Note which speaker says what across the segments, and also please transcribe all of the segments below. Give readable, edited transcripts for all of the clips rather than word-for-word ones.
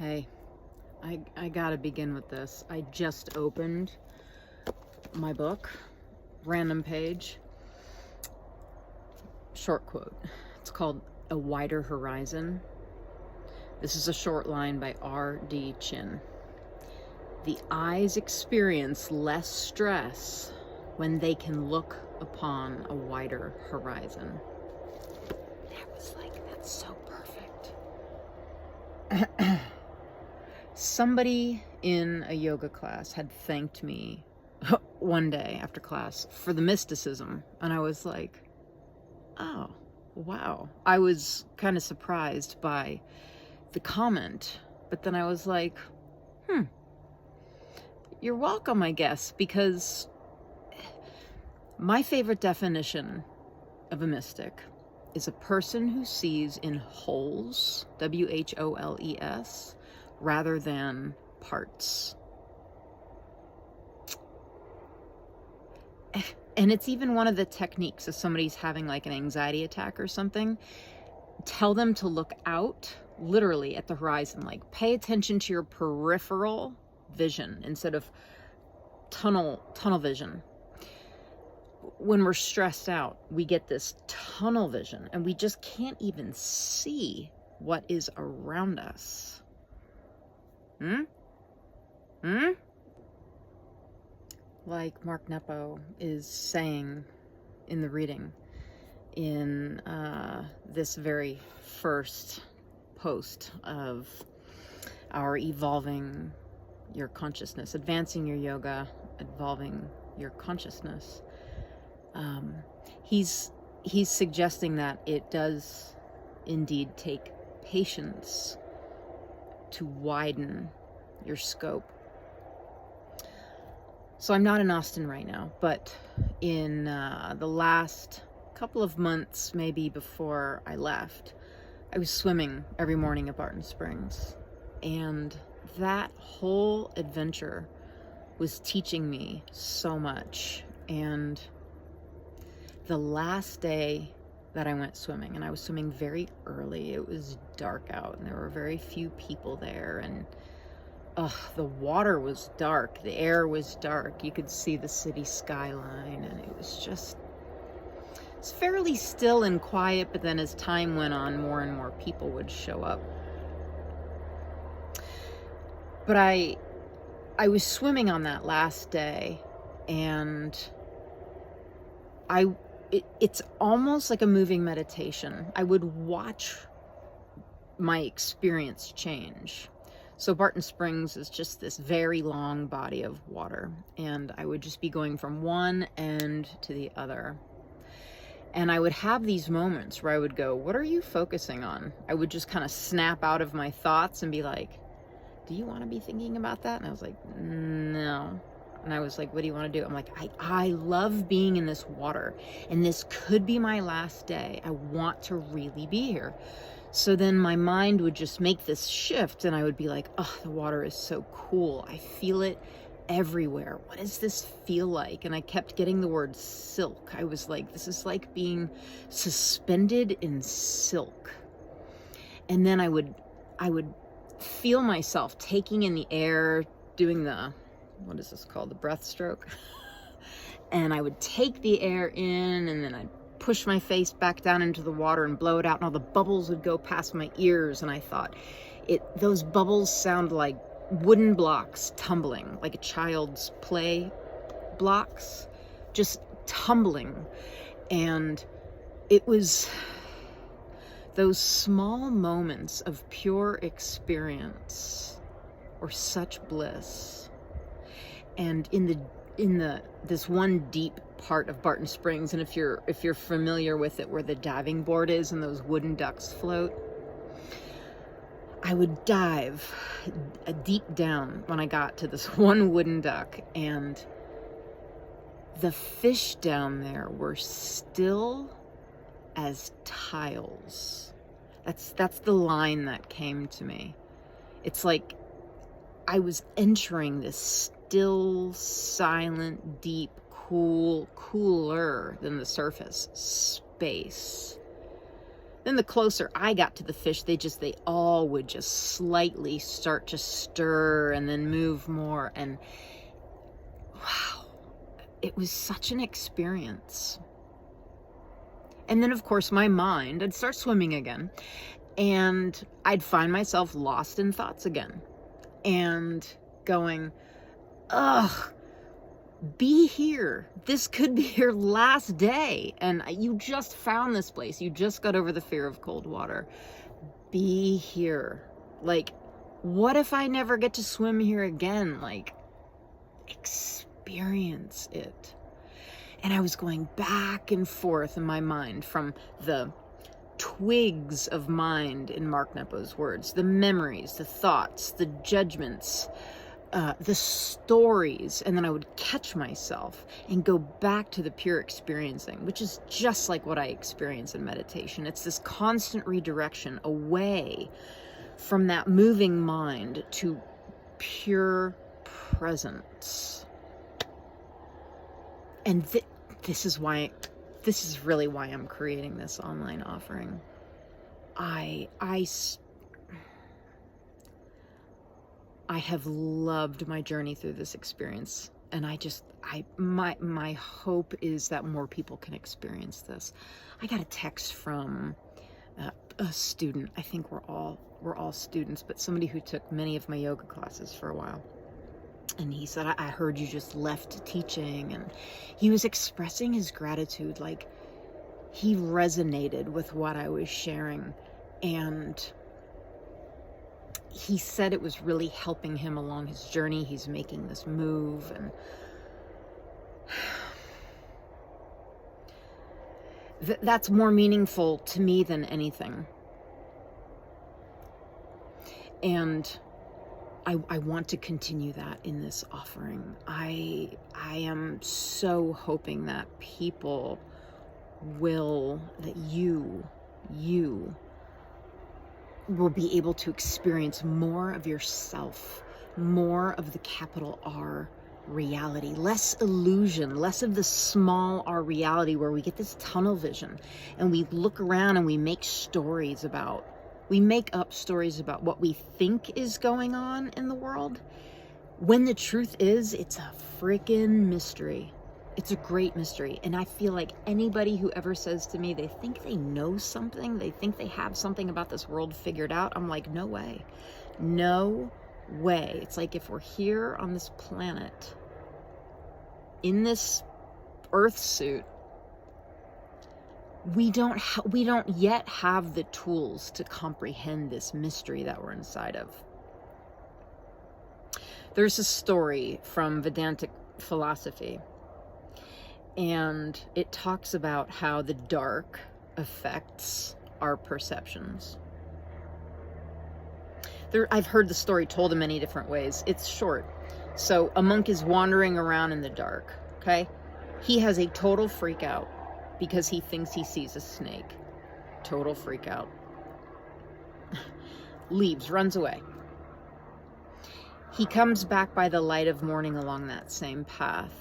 Speaker 1: Hey, I gotta begin with this. I just opened my book, random page, short quote. It's called A Wider Horizon. This is a short line by R.D. Chin. The eyes experience less stress when they can look upon a wider horizon. That was like, that's so perfect. Somebody in a yoga class had thanked me one day after class for the mysticism, and I was like, oh, wow. I was kind of surprised by the comment, but then I was like, you're welcome, I guess, because my favorite definition of a mystic is a person who sees in wholes, W-H-O-L-E-S, rather than parts. And it's even one of the techniques if somebody's having like an anxiety attack or something, tell them to look out literally at the horizon, like pay attention to your peripheral vision instead of tunnel vision. When we're stressed out, we get this tunnel vision and we just can't even see what is around us. Like Mark Nepo is saying in the reading in this very first post of our Evolving Your Consciousness, Advancing Your Yoga, Evolving Your Consciousness. He's suggesting that it does indeed take patience to widen your scope. So I'm not in Austin right now, but in the last couple of months, maybe before I left, I was swimming every morning at Barton Springs. And that whole adventure was teaching me so much. And the last day that I went swimming, and I was swimming very early, it was dark out and there were very few people there, and the water was dark, the air was dark, you could see the city skyline, and it was just, it's fairly still and quiet, but then as time went on, more and more people would show up. But I was swimming on that last day, and it's almost like a moving meditation. I would watch my experience change. So Barton Springs is just this very long body of water, and I would just be going from one end to the other. And I would have these moments where I would go, what are you focusing on? I would just kind of snap out of my thoughts and be like, do you want to be thinking about that? And I was like, no. And I was like, what do you want to do? I'm like, I love being in this water, and this could be my last day. I want to really be here. So then my mind would just make this shift, and I would be like, oh, the water is so cool. I feel it everywhere. What does this feel like? And I kept getting the word silk. I was like, this is like being suspended in silk. And then I would feel myself taking in the air, doing the, what is this called? The breaststroke. And I would take the air in, and then I'd push my face back down into the water and blow it out, and all the bubbles would go past my ears. And I thought, those bubbles sound like wooden blocks tumbling, like a child's play blocks, just tumbling. And it was those small moments of pure experience or such bliss. And in this one deep part of Barton Springs, and if you're familiar with it, where the diving board is and those wooden ducks float, I would dive deep down when I got to this one wooden duck, and the fish down there were still as tiles. That's the line that came to me. It's like I was entering this still, silent, deep, cooler than the surface space Then the closer I got to the fish, they all would just slightly start to stir and then move more. And wow, it was such an experience. And then, of course, my mind, I'd start swimming again, and I'd find myself lost in thoughts again and going, ugh, be here. This could be your last day. And you just found this place. You just got over the fear of cold water. Be here. Like, what if I never get to swim here again? Like, experience it. And I was going back and forth in my mind from the twigs of mind, in Mark Nepo's words, the memories, the thoughts, the judgments, the stories, and then I would catch myself and go back to the pure experiencing, which is just like what I experience in meditation. It's this constant redirection away from that moving mind to pure presence. And this is really why I'm creating this online offering. I have loved my journey through this experience, and my hope is that more people can experience this. I got a text from a student. I think we're all students, but somebody who took many of my yoga classes for a while. And he said, I heard you just left teaching. And he was expressing his gratitude, like he resonated with what I was sharing. And he said it was really helping him along his journey. He's making this move. And that's more meaningful to me than anything. And I want to continue that in this offering. I am so hoping that people that you will be able to experience more of yourself, more of the capital R reality, less illusion, less of the small R reality where we get this tunnel vision and we look around and we make up stories about what we think is going on in the world, when the truth is, it's a freaking mystery. It's a great mystery. And I feel like anybody who ever says to me they think they know something, they think they have something about this world figured out, I'm like, no way. No way. It's like if we're here on this planet, in this earth suit, we don't yet have the tools to comprehend this mystery that we're inside of. There's a story from Vedantic philosophy, and it talks about how the dark affects our perceptions. I've heard the story told in many different ways. It's short. So a monk is wandering around in the dark, okay? He has a total freak out because he thinks he sees a snake. Total freak out. Leaves, runs away. He comes back by the light of morning along that same path.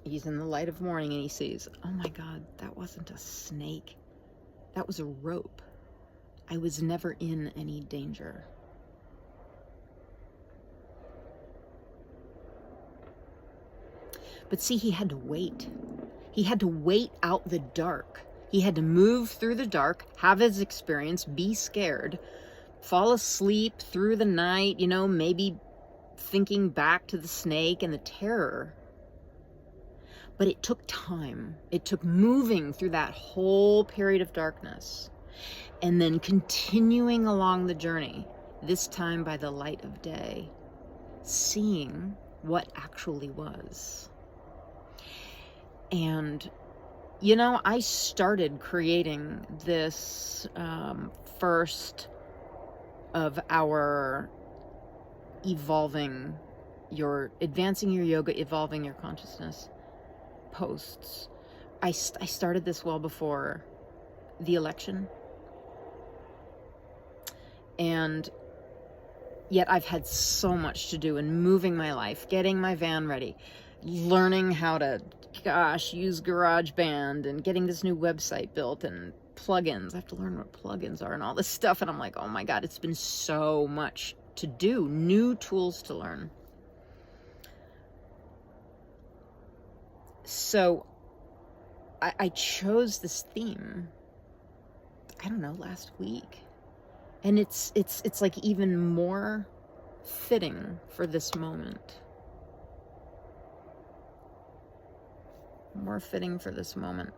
Speaker 1: He's in the light of morning and he sees, oh my God, that wasn't a snake. That was a rope. I was never in any danger. But see, he had to wait. He had to wait out the dark. He had to move through the dark, have his experience, be scared, fall asleep through the night, maybe thinking back to the snake and the terror. But it took time. It took moving through that whole period of darkness and then continuing along the journey, this time by the light of day, seeing what actually was. And, I started creating this first of our advancing your yoga, evolving your consciousness posts. I started this well before the election. And yet I've had so much to do in moving my life, getting my van ready, learning how to, use GarageBand and getting this new website built and plugins. I have to learn what plugins are and all this stuff. And I'm like, oh my God, it's been so much to do. New tools to learn. So I chose this theme, I don't know, last week. And it's like even more fitting for this moment. More fitting for this moment.